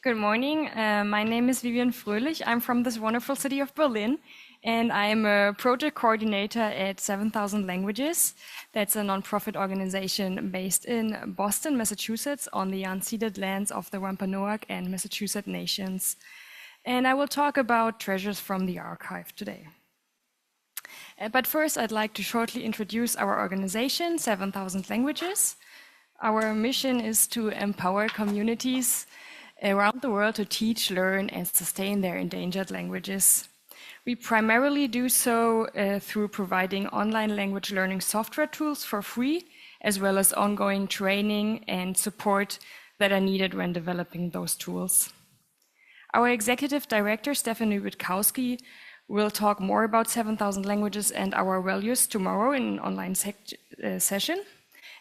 Good morning. My name is Vivien Fröhlich. I'm from this wonderful city of Berlin, and I'm a project coordinator at 7,000 Languages. That's a nonprofit organization based in Boston, Massachusetts, on the unceded lands of the Wampanoag and Massachusetts nations. And I will talk about treasures from the archive today. But first, I'd like to shortly introduce our organization, 7,000 Languages. Our mission is to empower communities around the world to teach, learn, and sustain their endangered languages. We primarily do so through providing online language learning software tools for free, as well as ongoing training and support that are needed when developing those tools. Our executive director, Stephanie Witkowski, will talk more about 7,000 Languages and our values tomorrow in an online session.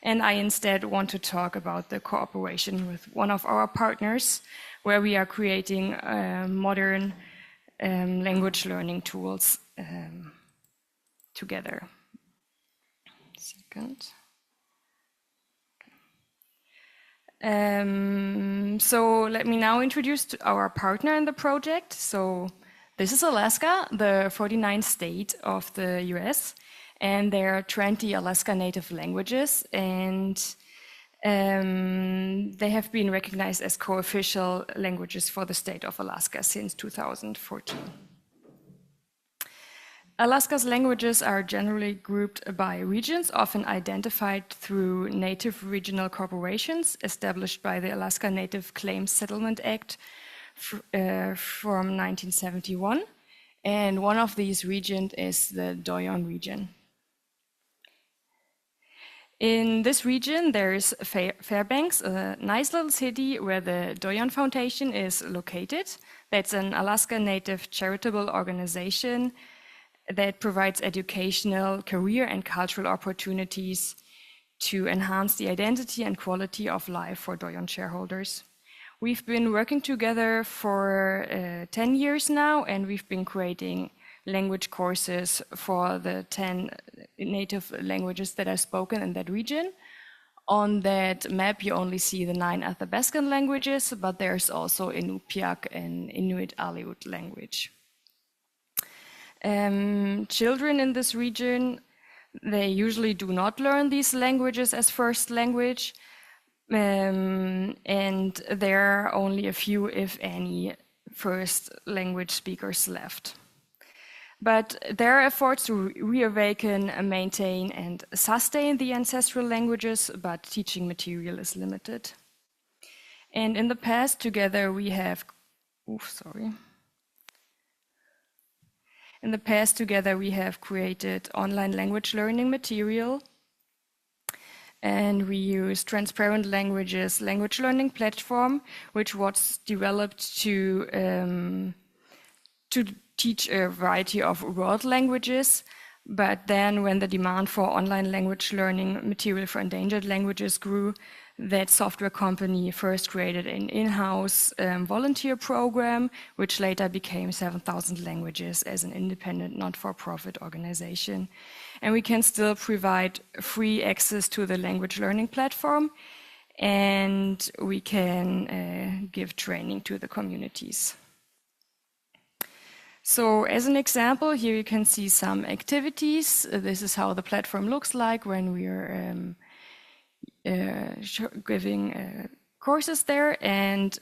And I instead want to talk about the cooperation with one of our partners, where we are creating modern language learning tools together. So let me now introduce our partner in the project. So this is Alaska, the 49th state of the US. And there are 20 Alaska Native languages, and they have been recognized as co-official languages for the state of Alaska since 2014. Alaska's languages are generally grouped by regions, often identified through native regional corporations established by the Alaska Native Claims Settlement Act from 1971. And one of these regions is the Doyon region. In this region, there's Fairbanks, a nice little city where the Doyon Foundation is located. That's an Alaska Native charitable organization that provides educational, career, and cultural opportunities to enhance the identity and quality of life for Doyon shareholders. We've been working together for 10 years now, and we've been creating language courses for the 10 native languages that are spoken in that region. On that map, you only see the 9 Athabaskan languages, but there's also Inupiaq and Inuit Aleut language. Children in this region, they usually do not learn these languages as first language, and there are only a few, if any, first language speakers left. But there are efforts to reawaken, maintain, and sustain the ancestral languages, but teaching material is limited. And in the past, together we have, created online language learning material, and we use Transparent Languages language learning platform, which was developed to teach a variety of world languages. But then when the demand for online language learning material for endangered languages grew, that software company first created an in-house volunteer program, which later became 7,000 Languages as an independent, not-for-profit organization. And we can still provide free access to the language learning platform, and we can give training to the communities. So as an example, here you can see some activities. This is how the platform looks like when we are giving courses there. And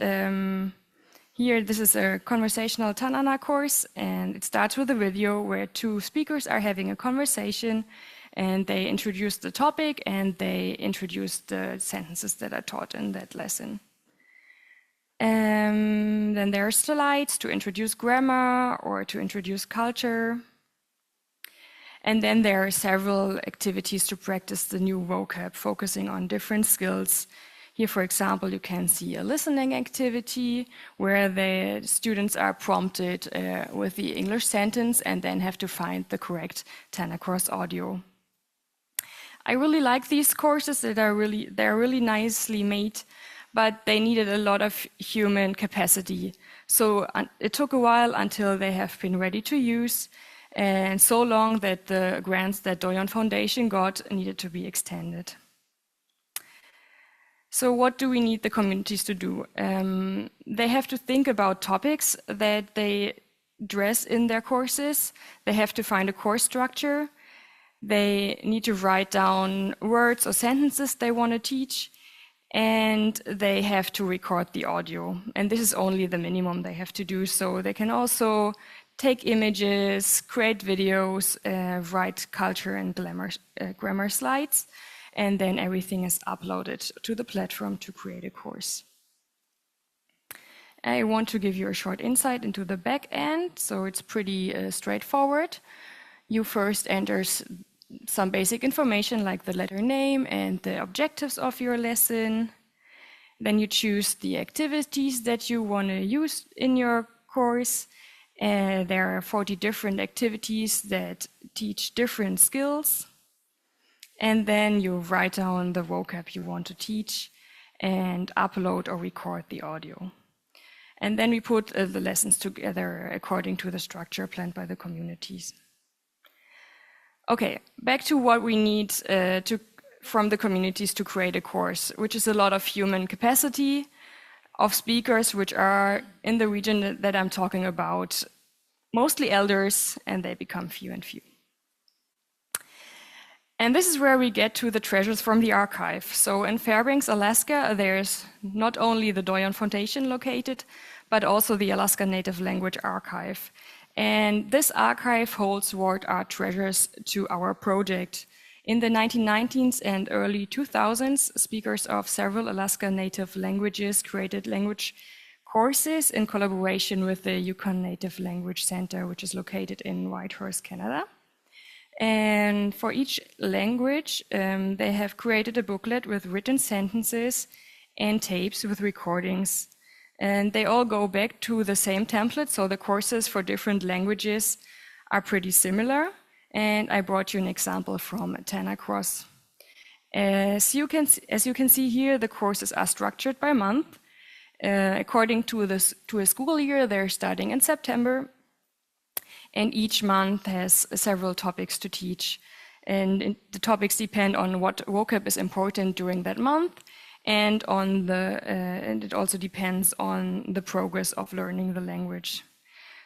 here, this is a conversational Tanana course, and it starts with a video where 2 speakers are having a conversation, and they introduce the topic and they introduce the sentences that are taught in that lesson. Then there are slides to introduce grammar or to introduce culture. And then there are several activities to practice the new vocab, focusing on different skills. Here, for example, you can see a listening activity where the students are prompted with the English sentence and then have to find the correct Tanacross audio. I really like these courses. They're really nicely made, but they needed a lot of human capacity. So it took a while until they have been ready to use, and so long that the grants that Doyon Foundation got needed to be extended. So what do we need the communities to do? They have to think about topics that they address in their courses. They have to find a course structure. They need to write down words or sentences they want to teach. And they have to record the audio. And this is only the minimum they have to do. So they can also take images, create videos, write culture and grammar slides, and then everything is uploaded to the platform to create a course. I want to give you a short insight into the back end, so it's pretty straightforward. You first enter some basic information like the letter name and the objectives of your lesson. Then you choose the activities that you want to use in your course. There are 40 different activities that teach different skills. And then you write down the vocab you want to teach and upload or record the audio. And then we put the lessons together according to the structure planned by the communities. Okay, back to what we need from the communities to create a course, which is a lot of human capacity of speakers, which are in the region that I'm talking about, mostly elders, and they become few and few. And this is where we get to the treasures from the archive. So in Fairbanks, Alaska, there's not only the Doyon Foundation located, but also the Alaska Native Language Archive. And this archive holds word art treasures to our project. In the 1990s and early 2000s, speakers of several Alaska Native languages created language courses in collaboration with the Yukon Native Language Centre, which is located in Whitehorse, Canada. And for each language, they have created a booklet with written sentences and tapes with recordings. And they all go back to the same template, so the courses for different languages are pretty similar. And I brought you an example from Tanacross. As you can see here, the courses are structured by month. According to a school year, they're starting in September. And each month has several topics to teach. And the topics depend on what vocab is important during that month. And it also depends on the progress of learning the language.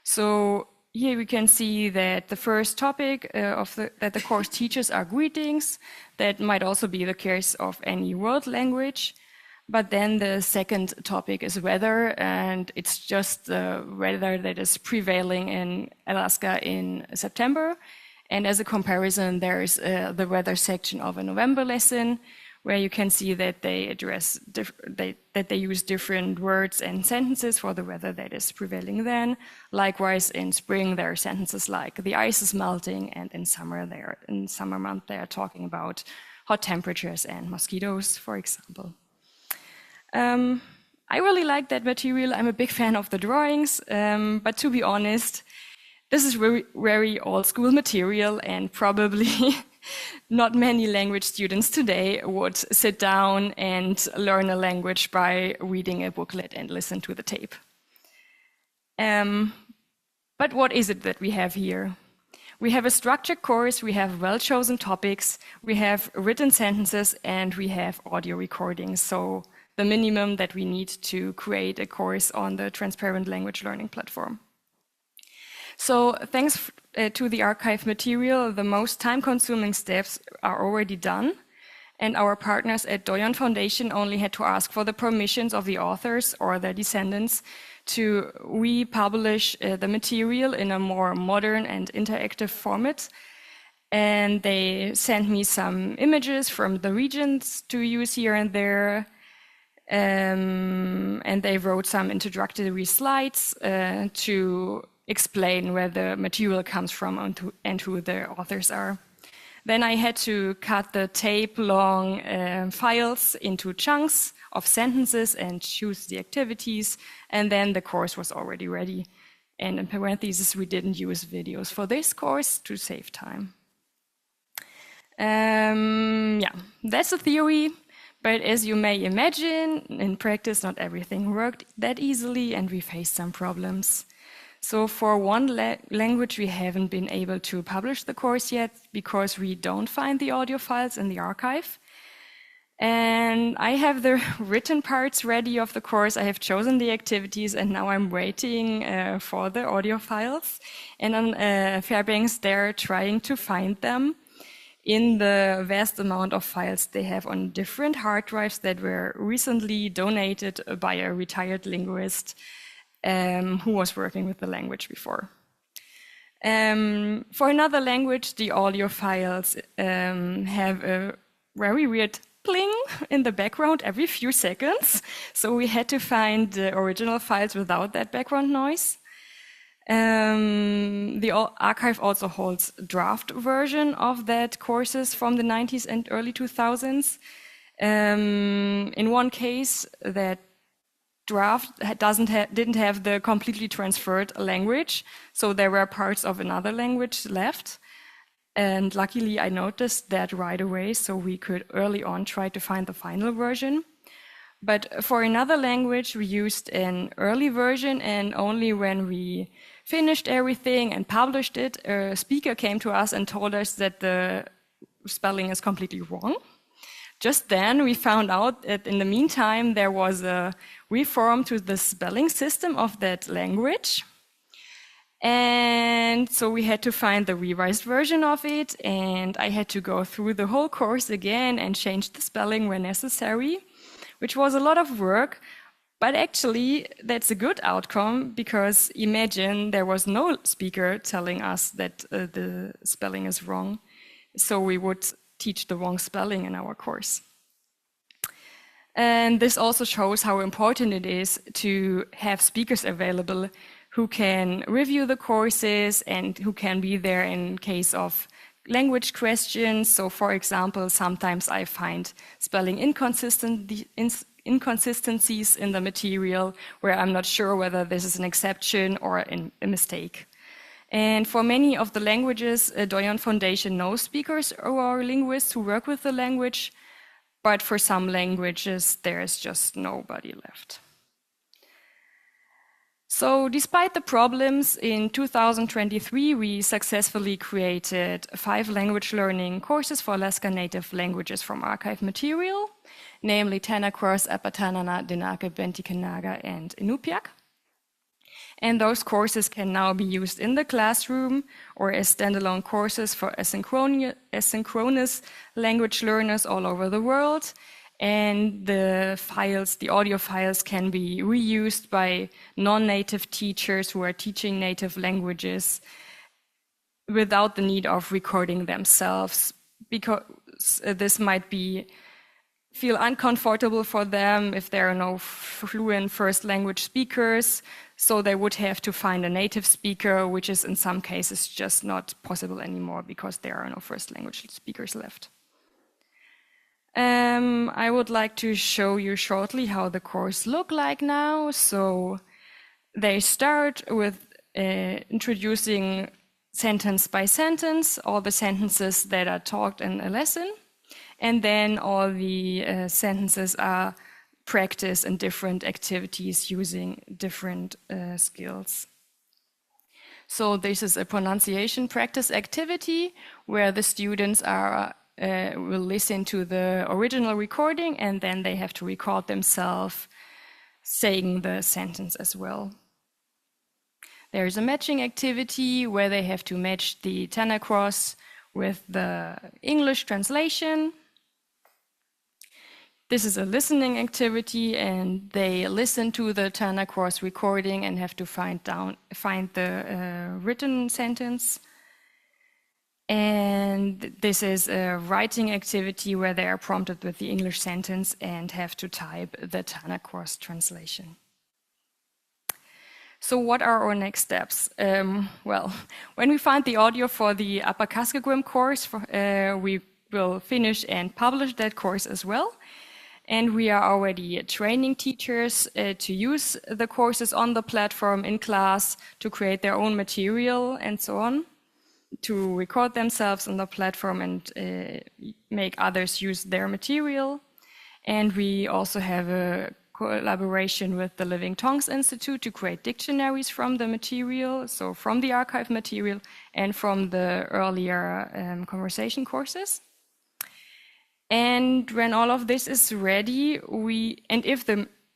So here we can see that the first topic that the course teaches are greetings. That might also be the case of any world language. But then the second topic is weather, and it's just the weather that is prevailing in Alaska in September. And as a comparison, there's the weather section of a November lesson, where you can see that they address that they use different words and sentences for the weather that is prevailing then. Likewise, in spring, there are sentences like the ice is melting, and in summer month they are talking about hot temperatures and mosquitoes, for example. I really like that material. I'm a big fan of the drawings, but to be honest, this is very, very old school material, and probably not many language students today would sit down and learn a language by reading a booklet and listen to the tape. But what is it that we have here? We have a structured course, we have well-chosen topics, we have written sentences, and we have audio recordings. So the minimum that we need to create a course on the transparent language learning platform. So thanks to the archive material, the most time-consuming steps are already done, and our partners at Doyon Foundation only had to ask for the permissions of the authors or their descendants to republish the material in a more modern and interactive format. And they sent me some images from the regions to use here and there. And they wrote some introductory slides to explain where the material comes from and who the authors are. Then I had to cut the tape-long files into chunks of sentences and choose the activities, and then the course was already ready. And in parentheses, we didn't use videos for this course to save time. Yeah, that's the theory. But as you may imagine, in practice, not everything worked that easily, and we faced some problems. So for one language, we haven't been able to publish the course yet because we don't find the audio files in the archive. And I have the written parts ready of the course. I have chosen the activities, and now I'm waiting for the audio files. And on Fairbanks, they're trying to find them in the vast amount of files they have on different hard drives that were recently donated by a retired linguist who was working with the language before. For another language, the audio files have a very weird pling in the background every few seconds. So we had to find the original files without that background noise. The archive also holds a draft version of that courses from the 90s and early 2000s. In one case, that draft didn't have the completely transferred language, so there were parts of another language left. And luckily, I noticed that right away, so we could early on try to find the final version. But for another language, we used an early version, and only when we finished everything and published it, a speaker came to us and told us that the spelling is completely wrong. Just then, we found out that in the meantime, there was a reform to the spelling system of that language. And so we had to find the revised version of it, and I had to go through the whole course again and change the spelling where necessary, which was a lot of work. But actually, that's a good outcome, because imagine there was no speaker telling us that the spelling is wrong. So we would teach the wrong spelling in our course. And this also shows how important it is to have speakers available who can review the courses and who can be there in case of language questions. So for example, sometimes I find spelling inconsistencies in the material where I'm not sure whether this is an exception or a mistake. And for many of the languages, Doyon Foundation knows speakers or linguists who work with the language, but for some languages, there's just nobody left. So despite the problems, in 2023, we successfully created 5 language learning courses for Alaska Native languages from archive material, namely Tanakros, Apatanana, Denake, Bentikanaga, and Inupiaq. And those courses can now be used in the classroom or as standalone courses for asynchronous language learners all over the world. And the files, the audio files, can be reused by non-native teachers who are teaching native languages without the need of recording themselves, because this might feel uncomfortable for them if there are no fluent first language speakers. So they would have to find a native speaker, which is in some cases just not possible anymore because there are no first language speakers left. I would like to show you shortly how the course look like now. So they start with introducing sentence by sentence, all the sentences that are taught in a lesson. And then all the sentences are practiced in different activities using different skills. So this is a pronunciation practice activity where the students will listen to the original recording, and then they have to record themselves saying the sentence as well. There's a matching activity where they have to match the Tanakros with the English translation. This is a listening activity, and they listen to the Tanakros recording and have to find the written sentence. And this is a writing activity where they are prompted with the English sentence and have to type the Tanakros translation. So what are our next steps? Well, when we find the audio for the Apakaskagwim course, we will finish and publish that course as well. And we are already training teachers to use the courses on the platform in class to create their own material and so on, to record themselves on the platform and make others use their material. And we also have a collaboration with the Living Tongues Institute to create dictionaries from the material, so from the archive material and from the earlier conversation courses. And when all of this is ready,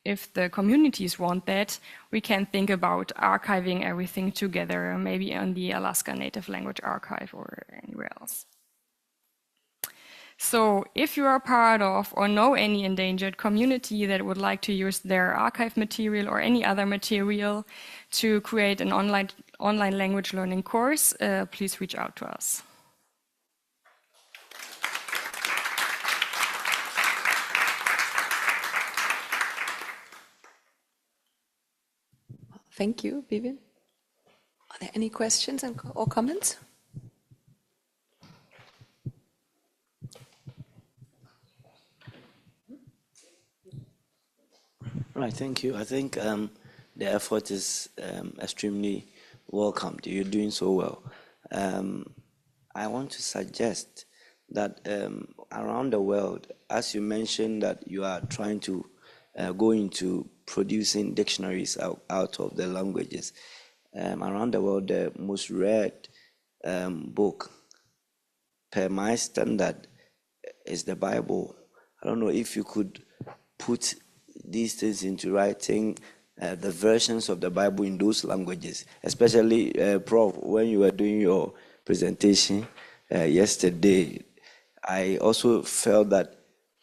if the communities want that, we can think about archiving everything together, maybe on the Alaska Native Language Archive or anywhere else. So if you are part of or know any endangered community that would like to use their archive material or any other material to create an online language learning course, please reach out to us. Thank you, Vivien. Are there any questions or comments? Right, thank you. I think the effort is extremely welcomed. You're doing so well. I want to suggest that around the world, as you mentioned that you are trying to go into producing dictionaries out of the languages, around the world, the most read book per my standard is the Bible. I don't know if you could put these things into writing, the versions of the Bible in those languages, especially, Prof, when you were doing your presentation yesterday, I also felt that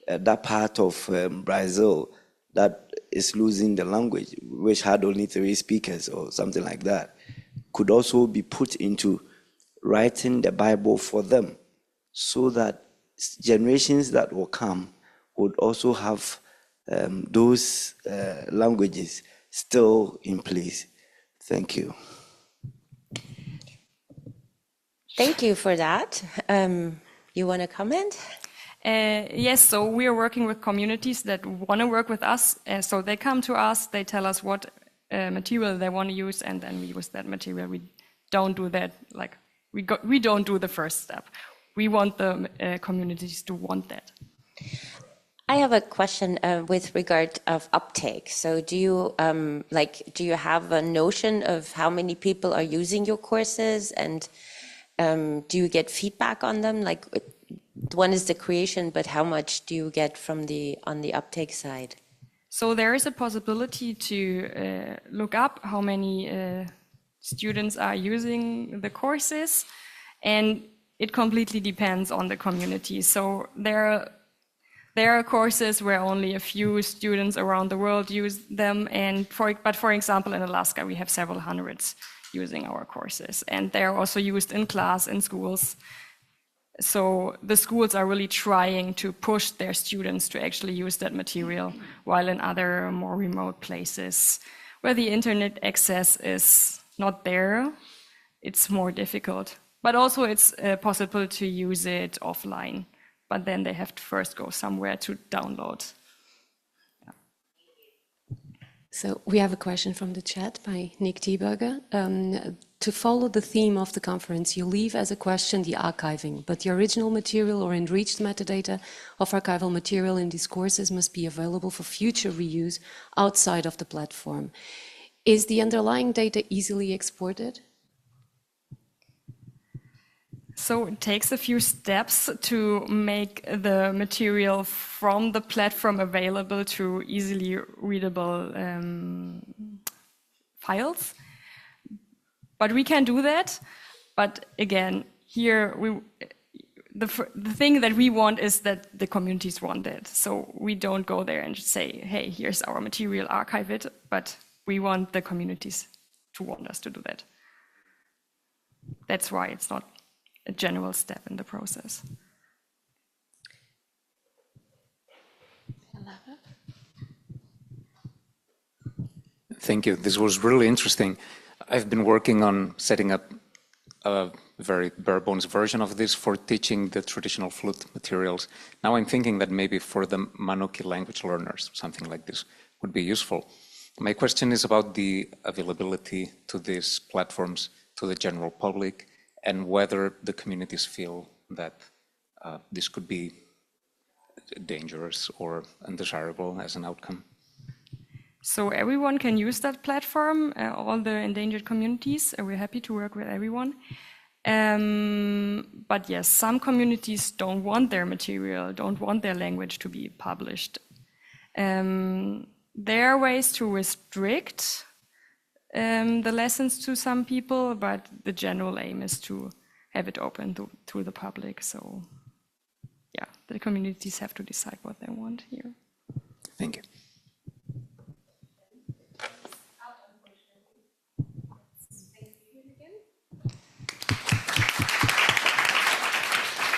that part of Brazil that is losing the language, which had only 3 speakers or something like that, could also be put into writing the Bible for them, so that generations that will come would also have those languages still in place. Thank you. Thank you for that. You want to comment? Yes, so we are working with communities that want to work with us. So they come to us, they tell us what material they want to use, and then we use that material. We don't do that, like, we don't do the first step. We want the communities to want that. I have a question with regard of uptake. So do you do you have a notion of how many people are using your courses, and do you get feedback on them? Like, one is the creation, but how much do you get from on the uptake side? So there is a possibility to look up how many students are using the courses, and it completely depends on the community. So there are courses where only a few students around the world use them, but for example, in Alaska, we have several hundreds using our courses, and they are also used in class in schools. So the schools are really trying to push their students to actually use that material, while in other more remote places where the internet access is not there, it's more difficult. But also it's possible to use it offline, but then they have to first go somewhere to download. Yeah. So we have a question from the chat by Nick Tieberger. To follow the theme of the conference, you leave as a question the archiving, but the original material or enriched metadata of archival material in these courses must be available for future reuse outside of the platform. Is the underlying data easily exported? So it takes a few steps to make the material from the platform available to easily readable files. But we can do that. But again, here the thing that we want is that the communities want it. So we don't go there and say, hey, here's our material, archive it. But we want the communities to want us to do that. That's why it's not a general step in the process. Thank you. This was really interesting. I've been working on setting up a very bare bones version of this for teaching the traditional flute materials. Now I'm thinking that maybe for the Manoki language learners, something like this would be useful. My question is about the availability to these platforms to the general public, and whether the communities feel that this could be dangerous or undesirable as an outcome. So everyone can use that platform, all the endangered communities. We're happy to work with everyone. But yes, some communities don't want their material, don't want their language to be published. There are ways to restrict the lessons to some people, but the general aim is to have it open to the public. So yeah, the communities have to decide what they want here.